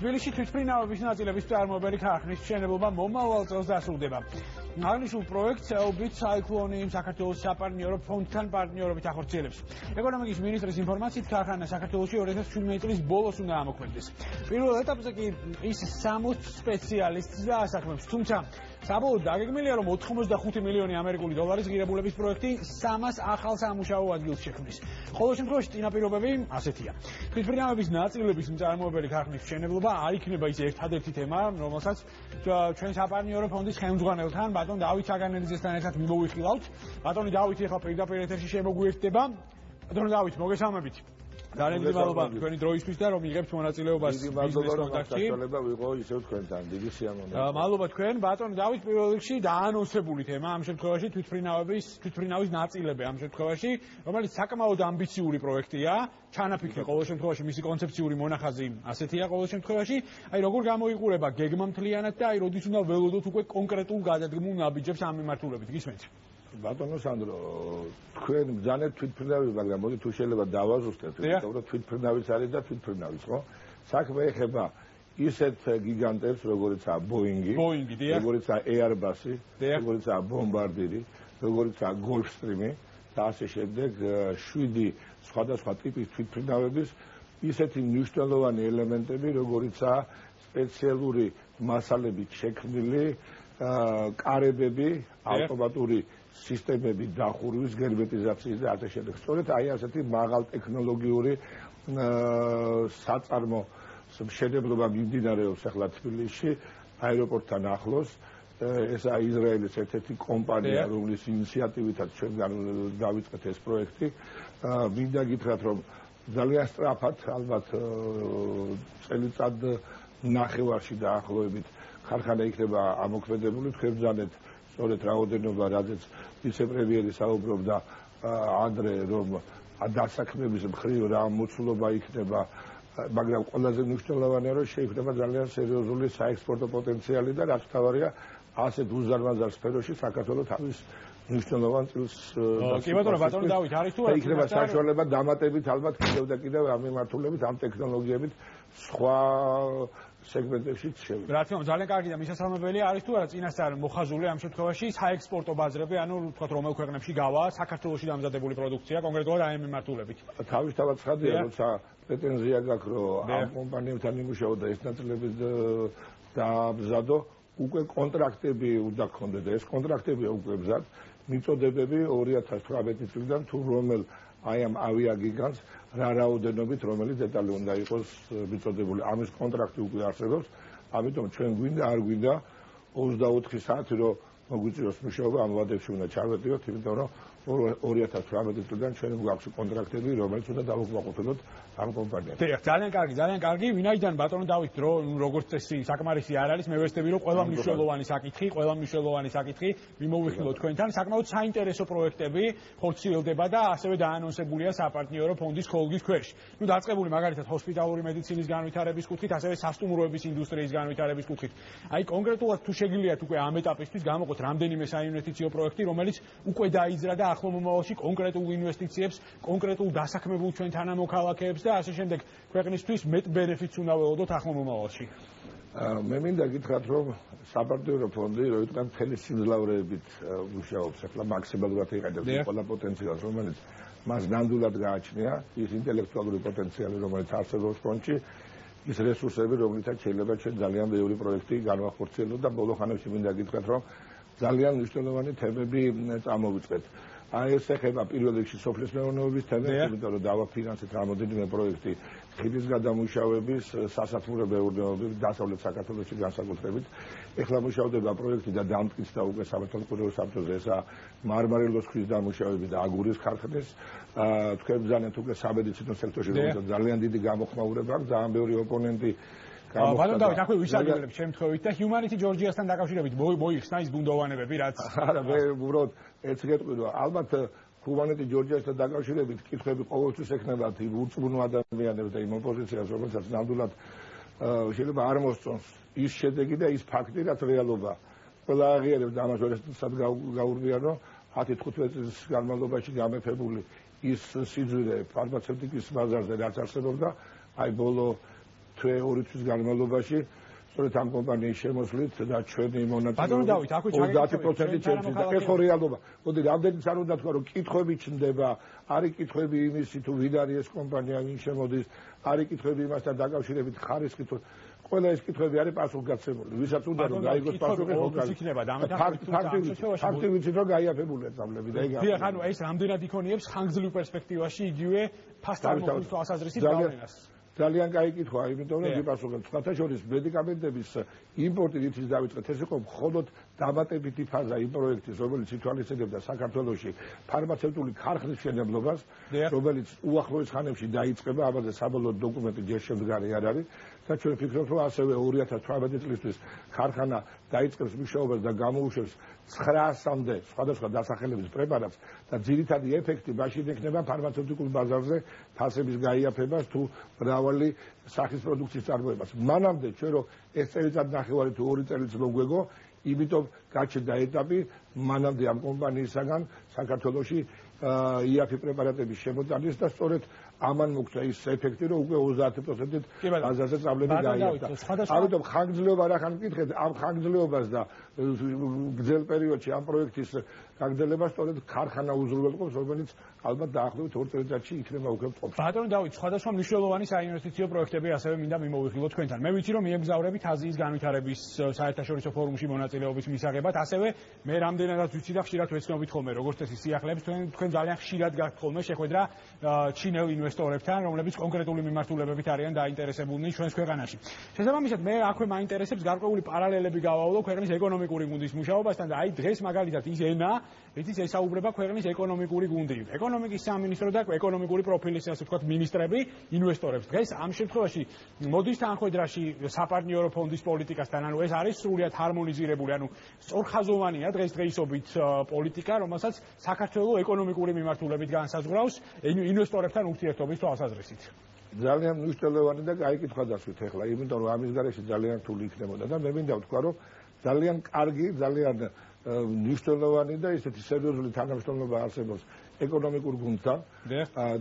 თბილისში თვითმფრინავების ნაწილების წარმოებელი ქარხნის მშენებლობა მომავალ წელს დასრულდება. აღნიშნულ პროექტს ელბით საიკლონი საქართველოს საპარტნიორო ფონდთან პარტნიორობით ახორციელებს. ეკონომიკის მინისტრის ინფორმაციით ქარხანა საქართველოში 2017 წლის ბოლოს უნდა ამოქმედდეს. პირველ ეტაპზე კი ის 60 სპეციალისტს დაასაქმებს, თუმცა საბოლოოდ დაგეგმილია, რომ 85 მილიონი ამერიკული დოლარის ღირებულების პროექტი 300 ახალ სამუშაო ადგილს შექმნის. ყოველ შემთხვევაში წინაპირობები ასეთია. თვითმფრინავების ნაწილების მწარმოებელი ქარხნის მშენებლობა არ იქნება ის ერთადერთი თემა, რომელსაც ჩვენ საპარტნიორო ფონდის ხელმძღვანელთან ბატონ დავით საგანელიძესთან ერთად მიმოვიხილავთ. ბატონი დავითი ახლა პირდაპირ ეთერში შემოგვიერთდება. ბატონი დავით, მოგესალმებით. ძალიან დიდი მადლობა თქვენი დროისთვის და რომ იღებთ მონაწილეობას ბიზნეს კონტაქტში. მადლობა ვიყო ისევ თქვენთან. დიდი სიამოვნებით. მადლობა თქვენ. ბატონი დავით, პირველ რიგში დაანონსებული თემა ამ შემთხვევაში თვითმფრინავის ნაწილები ამ შემთხვევაში, რომელიც საკმაოდ ამბიციური პროექტია. ჩანაფიქრი ყოველ შემთხვევაში მისი კონცეფციური მონახაზი ასეთია ყოველ შემთხვევაში. აი როგორ გამოიყურება გეგმა მთლიანად და აი როდის უნდა ველოდოთ უკვე კონკრეტულ გადადგმულ ნაბიჯებს ამ მიმართულებით. გისმენთ? ბატონო სანდრო, თქვენ ბრძანებთ თვითმფრინავები, მაგრამ მოდი თუ შეიძლება დავაზუსტეთ, იმიტომ რომ თვითმფრინავის არის და თვითმფრინავის, ხო? საქმე ეხება ისეთ გიგანტებს, როგორიცაა ბოინგი, როგორიცაა ეარბასი, როგორიცაა ბომბარდირი, როგორიცაა გოლფსტრიმი და ასე შემდეგ 7 სხვადასხვა ტიპის თვითმფრინავების ისეთი მნიშვნელოვანი ელემენტები, როგორიცაა სპეციალური მასალებით შექმნილი კარებები, ავტომატური სისტემები დახურვის, გერმეტიზაციის და ასე შემდეგ. სწორედ აი ასეთი მაღალ ტექნოლოგიური საწარმო მშენებლობა მიმდინარეობს ახლა თბილისში, აეროპორტთან ახლოს. ესაა ისრაელის ერთ-ერთი კომპანია, რომლის ინიციატივითაც ჩვენ დავიწყეთ ეს პროექტი. მინდა გითხრათ, რომ ძალიან სწრაფად, ალბათ წელიწად ნახევარში დაახლოებით ქარხანა იქნება ამოქმედებული. თქვენ ბრძანეთ სწორედ რაოდენობა, რადგან ვიცე-პრემიერი საუბრობდა ადრე, რომ დასაქმების მხრივ რა მოცულობა იქნება, მაგრამ ყველაზე მნიშვნელოვანია, რომ შეიქმნება ძალიან სერიოზული საექსპორტო პოტენციალი და რაც თავარია, ასეთ უზარმაზარ სფეროში საქართველოს თავის მნიშვნელოვან წილს კი ბატონო, ბატონო დავით, არის თუ არა იქნება საშუალება დამატებით ალბათ კიდევ და კიდევ ამ მიმართულებით, ამ ტექნოლოგიებით სხვა სეგმენტებშიც შევიდა. რა თქმა უნდა, ძალიან კარგი და მისასალმებელი არის თუ არა წინასწარ მოხაზული ამ შემთხვევაში საექსპორტო ბაზრები, ანუ ვთქვათ რომელ ქვეყნებში გავა საქართველოში დამზადებული პროდუქცია, კონკრეტულად აი ამ მიმართულებით. თავისთავად ცხადია, როცა პრეტენზია გაქვს, რომ ამ კომპანიებთან იმუშაო და ეს ნაწილები დააბზადო, უკვე კონტრაქტები უნდა გქონდეთ და ეს კონტრაქტები უკვე ბზად, მიწოდებები 2018 წლიდან თუ რომელ აი ამ ავიაგიგანტს რა რაოდენობით რომელი დეტალი უნდა იყოს მიწოდებული. ამის კონტრაქტი უკვე არსებობს, ამიტომ ჩვენ გვინდა არ გვინდა 24 საათი რომ მოგვიწიოს მუშაობა ამ ვადებში უნდა ჩავეტიოთ, იმიტომ რომ 2018 წლიდან ჩვენ გვაქვს კონტრაქტები, რომელიც უნდა დავუკმაყოფილოთ ამ კომპანიას. ძალიან კარგი. ვინაიდან ბატონო დავით დრო როგორც წესი საკმარისი არ არის, მე ვეცდები რომ ყველა მნიშვნელოვანი საკითხი მიმოვიხილოთ თქვენთან. საკმაოდ საინტერესო პროექტები ხორციელდება და ასევე დაანონსებულია საპარტნიორო ფონდის ხოლგის ქვეშ. ნუ დაწყებული მაგალითად ჰოსპიტალური მედიცინის განვითარების კუთხით, ასევე სასტუმროების ინდუსტრიის განვითარების კუთხით. აი კონკრეტულად თუ შეგიძლიათ უკვე ამ ეტაპისთვის გამოყოთ რამდენიმე საინვესტიციო პროექტი, რომელიც უკვე დაიძრა და ახლო მომავალში კონკრეტულ ინვესტიციებს, კონკრეტულ დასაქმებულ ჩვენ თანამოქალაქეებს და ასე შემდეგ ქვეყნისთვის მეტ ბენეფიტს უნდა ველოდოთ ახლო მომავალში. მე მინდა გითხრათ, რომ საპარტნიორო ფონდი როიტყან მთელი სიმძლავრეებით მუშაობს, ახლა მაქსიმალურად იყენებს ყველა პოტენციალს, რომელიც მას ნამდვილად გააჩნია, ის ინტელექტუალური პოტენციალი, რომელიც არსებობს ფონდში, ის რესურსები, რომლითაც შეიძლება ჩვენ ძალიან ბევრი პროექტი განვახორციელოთ და ბოლო ხანებში მინდა გითხრათ, რომ ძალიან მნიშვნელოვანი თემები წამოვიწყეთ. აი ეს ეხება პირველ რიგში სოფლის მეურნეობის თემებს, იმიტომ რომ დავაფინანსეთ რამოდენიმე პროექტი ხიდის გადამუშავების, სასათბურე მეურნეობის დასავლეთ საქართველოში განსაკუთრებით. ეხლა მუშავდება პროექტი და დამტკიცდა უკვე სამართალმსაჯულო საბჭოზე, ესაა მარმარილოს ქვის დამუშავების და აგურის ქარხნის. თქვენ ბრძანეთ უკვე სამედიცინო სექტორში, რომელსაც ძალიან დიდი გამოხმაურება აქვს, ძალიან ბევრი ოპონენტი ბატონო დავით, აქვე ვისაგებთ შემთხვევით და Humanity Georgia-სთან დაკავშირებით მოიხსნა ის ბუნდოვანებები, რაც არა, მე უბრალოდ ერთ გეტყვი, რომ ალბათ Humanity Georgia-სთან დაკავშირებით კითხვები ყოველთვის ექნებათ იმ უწმუნო ადამიანებს და იმ ოპოზიციას, რომელსაც ნამდვილად შეიძლება არ მოსწონს ის შედეგი და ის ფაქტი, რაც რეალობა. ყველა აღიარებს და ამას ვერასდროს გაურბიან, რომ 10-15 წლის განმავლობაში გამეფებული ის სიძვირე ფარმაცევტიკის ბაზარზე რაც არსებობდა, აი ბოლო თვე 2 თვის განმავლობაში სწორედ ამ კომპანიის შემოსვლით და ჩვენი მონაწილეობა 30% ჩემთვის და ეს ხო რეალობა. მოდი რამდენიც არ უნდა თქვა რომ კითხვები ჩნდება, არის კითხვები იმისი თუ ვინ არის ეს კომპანია, ვინ შემოდის, არის კითხვები იმასთან დაკავშირებით ხარისხი თუ ყველა ეს კითხვები არის პასუხგაცემული. ვისაც უნდა რომ გაიგოს პასუხი ხო იქნება და ფაქტი ვიცით რომ გაიაფებულია წამლები და ეგ ანუ ეს რამდენად იქონიებს ხანგრძლივ პერსპექტივაში იგივე ფასტარმოყვის თვალსაზრისით გავლენას. ძალიან კაი კითხვაა, იმიტომ რომ გიპასუხებ. სხვათა შორის მედიკამენტების იმპორტი რითიც დავიწყეთ, ეს იყო მხოლოდ დამატებითი ფაზა იმ პროექტის, რომელიც ითვალისწინებდა საქართველოში ფარმაცევტული ქარხნის მშენებლობას, რომელიც უახლოეს ხანებში დაიწყება, ამაზე საბოლოო დოკუმენტი ჯერ შემდგარი არ არის. და ჩვენ ვფიქრობთ, რომ ასევე 2018 წლისთვის ქარხანა დაიწყებს მუშაობას და გამოუშვებს 900-მდე სხვადასხვა დასახელების პრეპარატს და ძირითადი ეფექტი მაშინ იქნება ფარმაცევტიკულ ბაზარზე ფასების გაიაფებას თუ მრავალი სახის პროდუქციის წარმოებას. მანამდე ჩვენ რომ ეს წელიწად ნახევარი თუ 2 წელიც მოგვეგო, იმიტომ გაჩნდა ეტაპი მანამდე ამ კომპანიისაგან საქართველოში იაფი პრეპარატების შემოტანის და სწორედ ამან მოგვცა ის ეფექტი, რომ უკვე 30%-ით ბაზარზე წავლები გაიაფთა. ამიტომ ხანგრძლივობა რა ხან მკითხეთ, ამ ხანგრძლივობას და გრძელ პერიოდში ამ პროექტის გაგრძელება სწორედ ქარხანა უზრუნველყოფს, რომელიც ალბათ დაახლოებით 2 წელიწადში იქნება უკვე მწყობს. ბატონო დავით, სხვადასხვა მნიშვნელოვანი საინვესტიციო პროექტები ასევე მინდა მიმოვიხილოთ თქვენთან. მე ვიცი რომ მიემგზავრებით აზიის განვითარების საერთაშორისო ფორუმში მონაწილეობის მისაღებად, ასევე მე რამდენადაც ვიცი და ხშირად ვეცნობით ხოლმე, როგორც წესი სიახლეებს, თქვენ ძალიან ხშირად გაქვთ ხოლმე შეხვედრა ჩინელ ინვესტორებთან, რომლებიც კონკრეტული მიმართულებებით არიან დაინტერესებულნი ჩვენს ქვეყანაში. შესაბამისად, მე აქვე მაინტერესებს გარკვეული პარალელები გავავლო ქვეყნის ეკონომიკური გუნდის მუშაობასთან და აი დღეს მაგალითად ის ენა, რითიც ესაუბრება ქვეყნის ეკონომიკური გუნდი. ეკონომიკის სამინისტრო და ეკონომიკური პროფილის ასე ვთქვათ მინისტრები ინვესტორებს. დღეს ამ შემთხვევაში მოდის თანხმედრაში საპარტნიორო ფონდის პოლიტიკასთან, ანუ ეს არის სრულიად ჰარმონიზირებული, ანუ სწორხაზოვანია დღესდღეობით პოლიტიკა, რომელსაც საქართველოს ეკონომიკური მიმართულებით განსაზღვრავს ინვესტორებთან ურთიერთობის თვალსაზრისით. ძალიან მნიშვნელოვანი და კაი კითხვა დასვით ახლა, იმიტომ რომ ამის გარეშე ძალიან რთული იქნებოდა და მე მინდა ვთქვა, რომ ძალიან კარგი, ძალიან მნიშვნელოვანი და ისეთი სერიოზული თანამშრომლობა არსებობს ეკონომიკურ გუნდთან.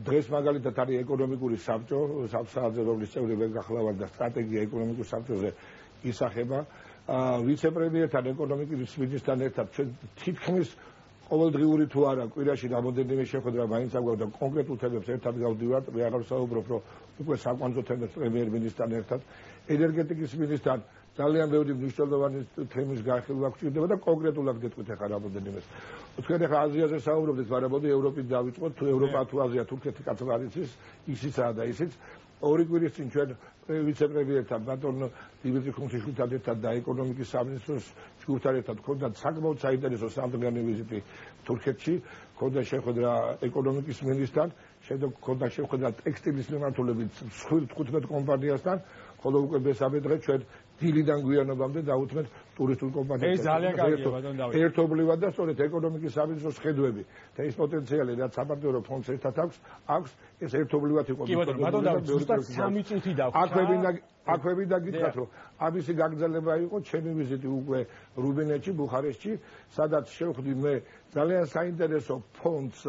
დღეს მაგალითად არის ეკონომიკური საბჭო, საბჭოზე რომლის წევრები გახლავარ და სტრატეგია ეკონომიკურ საბჭოზე ისახება. ვიცე-პრემიერთან ეკონომიკის მინისტრთან ერთად ჩვენ თითქმის ყოველდღიური თუ არა კვირაში რამოდენიმე შეხვედრა მაინც აგვაქვს და კონკრეტულ თემებს ერთად გავდივართ. მე აღარ ვსაუბრობ, რომ უკვე საკვანძო თემებს პრემიერ-მინისტრთან ერთად, ენერგეტიკის მინისტრთან ძალიან ბევრი მნიშვნელოვანი თემის განხილვა გვჭირდება და კონკრეტულად გეტყვით ახლა რამოდენიმეს. თქვენ ახლა აზიაზე საუბრობთ, მაგრამ მოდი ევროპით დავიწყოთ, თუ ევროპა თუ აზია, თურქეთი კაცო არ იცის, ისიცაა და ისიც. 2 კვირის წინ ჩვენ ვიცე-პრემიერთან ბატონ დიმიტრი ხუნშიშვილთან ერთად და ეკონომიკის სამინისტროს ჯგუფთან ერთად გქონდათ საკმაოდ საინტერესო სამდღიანი ვიზიტი თურქეთში, გქონდა შეხვედრა ეკონომიკის მინისტრთან, შემდეგ გქონდა შეხვედრა ტექსტილის მიმართულებით 15 კომპანიასთან, ხოლო უკვე მესამე დღე ჩვენ დილიდან გვიანობამდე დაუთმეთ ტურისტულ კომპანიებს. ეს ძალიან კარგია ბატონ დავით. ერთობლივად და სწორედ ეკონომიკის სამინისტროს ხედვები და ის პოტენციალი რაც საპარტნიორო ფონდს ერთად აქვს, ეს ერთობლივად იყო. კი ბატონ დავით, ზუსტად 3 წუთი დაგვჭირდა. აქვე მინდა გითხრათ, რომ ამისი გაგრძელება იყო ჩემი ვიზიტი უკვე რუბინეთში, ბუხარესტში, სადაც შევხვდი მე ძალიან საინტერესო ფონდს,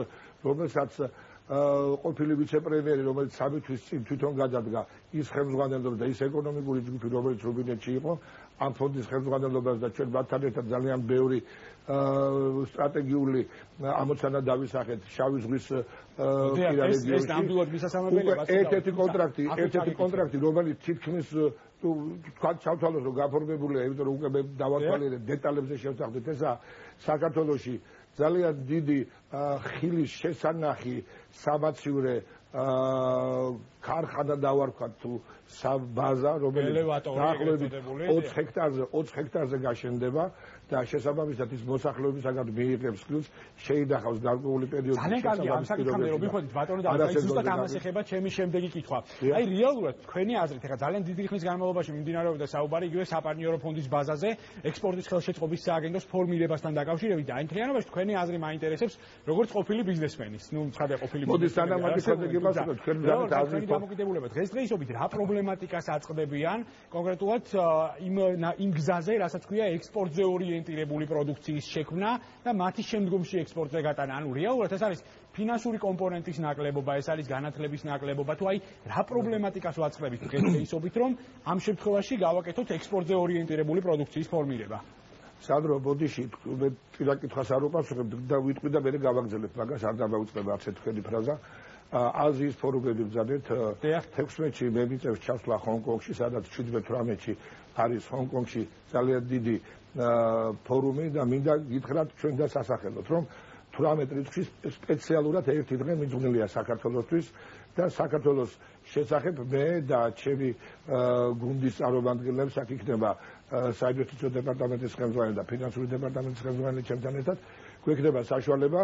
რომელსაც ყოფილი ვიცე-პრემიერი, რომელიც 3 თვის წინ თვითონ გადადგა, ის ხელმძღვანელობდა და ის ეკონომიკური ჯგუფი, რომელიც რუბინეთში იყო, ამ ფონდის ხელმძღვანელობას და ჩვენ მათთან ერთად ძალიან ბევრი სტრატეგიული ამოცანა დავისახეთ შავი ზღვის რეგიონში. ეს ნამდვილად მისასალმებელია. ერთ-ერთი კონტრაქტი, რომელიც თითქმის თქვა ჩავთვალოთ, რომ გაფორმებულია, იმიტომ რომ უკვე დავათვალიერებ დეტალებზე შევთანხმდით, ესა საქართველოში ძალიან დიდი ხილის შესანახი სამაცივრე ქარხანა დავარქვათ თუ საბაზა, რომელიც დაახლოებით 20 ჰექტარზე გაშენდება და შესაბამისად ის მოსახლეობისაგან მიიღებს ხილს, შეინახავს გარკვეული პერიოდი. ძალიან კარგი ამ საკითხამდე რომ ვიხოდით ბატონო და აი ზუსტად ამას ეხება ჩემი შემდეგი კითხვა. აი რეალურად თქვენი აზრით ახლა ძალიან დიდი ხნის განმავლობაში მიმდინარეობდა საუბარი იგივე საპარტნიორო ფონდის ბაზაზე ექსპორტის ხელშეწყობის სააგენტოს ფორმირებასთან დაკავშირებით და აი მთლიანობაში თქვენი აზრი მაინტერესებს როგორც ყოფილი ბიზნესმენის. ნუ ცხადია ყოფილი მოდი სანამ აქ დამოკიდებულება დღესდღეობით რა პრობლემატიკას აწყდებიან კონკრეტულად იმ გზაზე, რასაც ქვია ექსპორტზე ორიენტირებული პროდუქციის შექმნა და მათი შემდგომში ექსპორტზე გატანა. ანუ რეალურად ეს არის ფინანსური კომპონენტის ნაკლებობა, ეს არის განათლების ნაკლებობა, თუ აი რა პრობლემატიკას ვაწყდებით დღესდღეობით, რომ ამ შემთხვევაში გავაკეთოთ ექსპორტზე ორიენტირებული პროდუქციის ფორმირება. სანდრო, ბოდიში, მე პირდაპირ კითხვას არ უპასუხებ და ვიტყვი და მე გავაგრძელებ მაგას, არ დავაუწყებ არც ერთხელი ფრაზა. აზიის ფორუმები ვზადეთ 16-ში მე მიწევს ჩასვლა ჰონკონგში, სადაც 17-18-ში არის ჰონკონგში ძალიან დიდი ფორუმი და მინდა გითხრათ ჩვენ დასასახელოთ, რომ 18 რიცხვი სპეციალურად ერთი დღე მიძღვნილია საქართველოსთვის და საქართველოს შესახებ მე და ჩემი გუნდის წარმომადგენლებს აქ იქნება საინვესტიციო დეპარტამენტის ხელმძღვანელი და ფინანსური დეპარტამენტის ხელმძღვანელი ჩემთან ერთად გვექნება საშუალება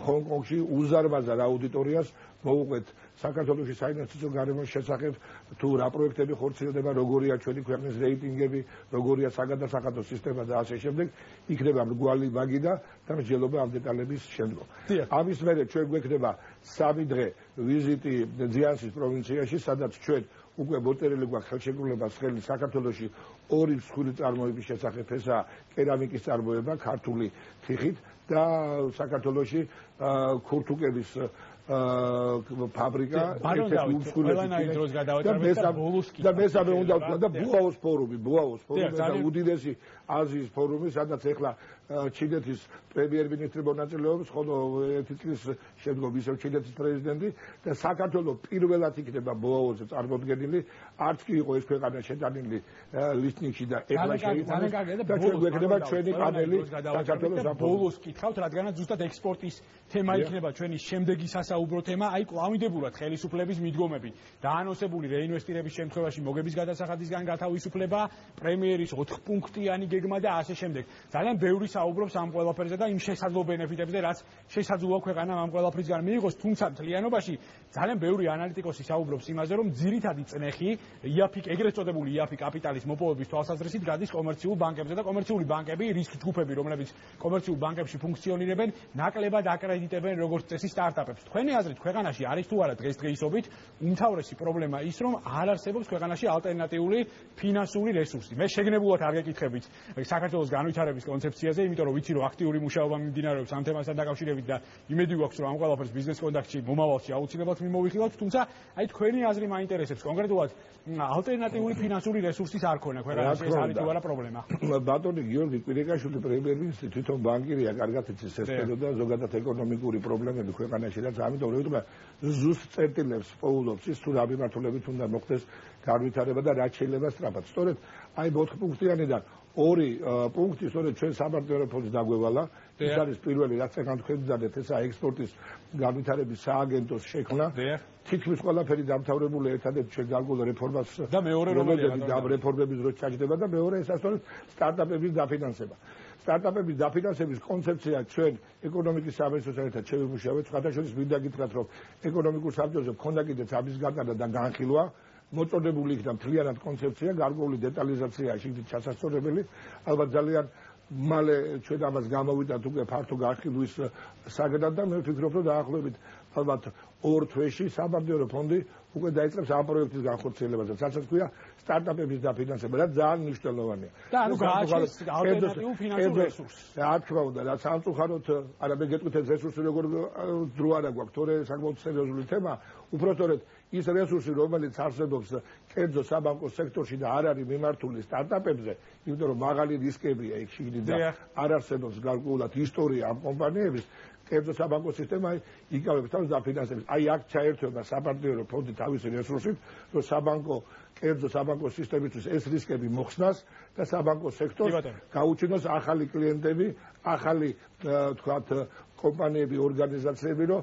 ჰონკონგში უზარმაზარ აუდიტორიას მოვუყვეთ საქართველოში საინვესტიციო გარემოს შესახებ თუ რა პროექტები ხორციელდება, როგორია ჩვენი ქვეყნის რეიტინგები, როგორია საგადასახადო სისტემა და ასე შემდეგ, იქნება მრგვალი ვაგი და მსჯელობა ამ დეტალების შემდგომ. ამის მერე ჩვენ გვექნება 3 დღე ვიზიტი ძიანსის პროვინციაში, სადაც ჩვენ უკვე მოწერილი გვაქვს ხელშეკრულებას ხელი საქართველოში 2 მსხვილი წარმოების შესახებ, ესაა კერამიკის წარმოება ქართული თიხით და საქართველოში ქურთუკების ფაბრიკა ერთ-ერთი უმსხვილესი და მესამე უნდა ვთქვა და ბუაოს ფორუმი და უდიდესი აზიის ფორუმი, სადაც ახლა ჩინეთის პრემიერ-მინისტრი მონაწილეობს, ხოლო ერთი წლის შემდგომ ისევ ჩინეთის პრეზიდენტი და საქართველოს პირველად იქნება ბუაოზე წარმოდგენილი, არც კი იყო ეს ქვეყანა შეტანილი ლისტინგში და ახლა შეიქმნა და ჩვენ გვექნება ჩვენი პანელი საქართველოს ბოლოს კითხავთ, რადგანაც ზუსტად ექსპორტის თემა იქნება ჩვენი შემდეგი საუბრო თემა, აი კლავინდებურად ხელისუფლების მიდგომები, დაანონსებული რეინვესტირების შემთხვევაში მოგების გადასახადისგან გათავისუფლება, პრემიერის 4 პუნქტიანი გეგმა და ასე შემდეგ. ძალიან ბევრი საუბრობს ამ ყველაფერზე და იმ შესაძლო ბენეფიტებზე, რაც შესაძლოა ქვეყანამ ამ ყველაფრისგან მიიღოს, თუმცა მთლიანობაში ძალიან ბევრი ანალიტიკოსი საუბრობს იმაზე, რომ ძირითადი წნეხი იაფიკ, ეგრეთ წოდებული იაფიკ კაპიტალის მოპოვების თვალსაზრისით გადის კომერციულ ბანკებზე და კომერციული ბანკები, რისკ ჯგუფები, რომლებიც კომერციულ ბანკებში ფუნქციონირებენ, ნაკლებად აკრედიტებენ როგორც წესი სტარტაპებს. თქვენი აზრით, ქვეყანაში არის თუ არა დღესდღეობით უმთავრესი პრობლემა ის, რომ არ არსებობს ქვეყანაში ალტერნატიული ფინანსური რესურსი. მე შეგნებულად არ გეკითხებით საქართველოს განვითარების კონცეფციაზე, იმიტომ რომ ვიცი, რომ აქტიური მუშაობა მიმდინარეობს ამ თემასთან დაკავშირებით და იმედი გვაქვს, რომ ამ ყველაფერს ბიზნეს კონტაქტში მომავალში აუცილებლად მიმოვიხილავთ, თუმცა აი თქვენი აზრი მაინტერესებს კონკრეტულად ალტერნატიული ფინანსური რესურსის არ ქონა ქვეყანაში, ეს არის თუ არა პრობლემა. ბატონი გიორგი კვირიკაშვილი პრემიერ-მინისტრი თვითონ ბანკირია, კარგად იცის ეს სფერო და ზოგადად ეკონომიკური პრობლემები ქვეყანაში რაც ამიტომ რომ ვიტყვი ზუსტ წერტილებს პოულობს ის თუ რა მიმართულებით უნდა მოხდეს განვითარება და რაც შეიძლება სწრაფად. სწორედ აი 4 პუნქტიანიდან 2 პუნქტი სწორედ ჩვენ სამართლებრივ ფონდს დაგვევალა. ეს არის პირველი რაც ეგან თქვენ ვძადეთ, ესაა ექსპორტის განვითარების სააგენტოს შექმნა. თითქმის ყველაფერი დამთავრებული ერთადერთი ჩვენ გარკვეულ რეფორმას და მეორე რეფორმების დროს ჩაჯდება და მეორე ეს სწორედ სტარტაპების დაფინანსება. სტარტაპების დაფინანსების კონცეფცია ჩვენ ეკონომიკის სამინისტროსთან ერთად შევიმუშავეთ. სხვათაშორის მინდა გითხრათ, რომ ეკონომიკურ საბჭოზე მქონდა კიდეც ამის გატანა და განხილვა. მოწოდებული იქნა მთლიანად კონცეფცია, გარკვეული დეტალიზაცია შიგნით ჩასასწორებელი. ალბათ ძალიან მალე ჩვენ ამას გამოვიდათ უკვე ფართო განხილვის საგნად და მე ვფიქრობ, რომ დაახლოებით ალბათ 2 თვეში სამართლებრივ ფონდი უკვე დაიწყებს ამ პროექტის განხორციელებას, რასაც ქვია სტარტაპების დაფინანსება და ძალიან მნიშვნელოვანია. და ანუ გააჩნდეს ალტერნატიულ ფინანსურ რესურსს. რა თქმა უნდა, რაც სამწუხაროდ არა მე გეტყვით ეს რესურსი როგორ დრო არა გვაქვს, თორე საკმაოდ სერიოზული თემა, უბრალოდ ის რესურსი, რომელიც არსებობს კერძო საბანკო სექტორში და არ არის მიმართული სტარტაპებზე, იმიტომ რომ მაღალი რისკებია იქ შიგნით და არ არსებობს გარკვეულად ისტორია ამ კომპანიების, კერძო საბანკო სისტემა იკავებს თავს დაფინანსებას. აი აქ ჩაერთვება საპარტნიორო ფონდი თავისი რესურსით, რომ კერძო საბანკო სისტემისთვის ეს რისკები მოხსნას და საბანკო სექტორს გაუჩინოს ახალი კლიენტები, ახალი თქვათ კომპანიები, ორგანიზაციები, რომ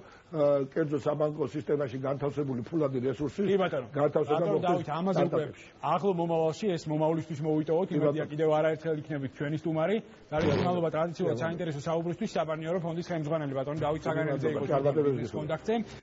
კერძო საბანკო სისტემაში განთავსებული ფულადი რესურსი განთავსება მოხდეს. ამაზე უკვე ახლო მომავალში ეს მომავლისთვის მოვიტოვოთ, იმედია კიდევ არაერთხელ იქნებით ჩვენი სტუმარი. მადლობა ტრადიციულად საინტერესო საუბრისთვის საპარტნიორო ფონდის ხელმძღვანელი ბატონი დავით საგანელიძე იყო კონტაქტზე.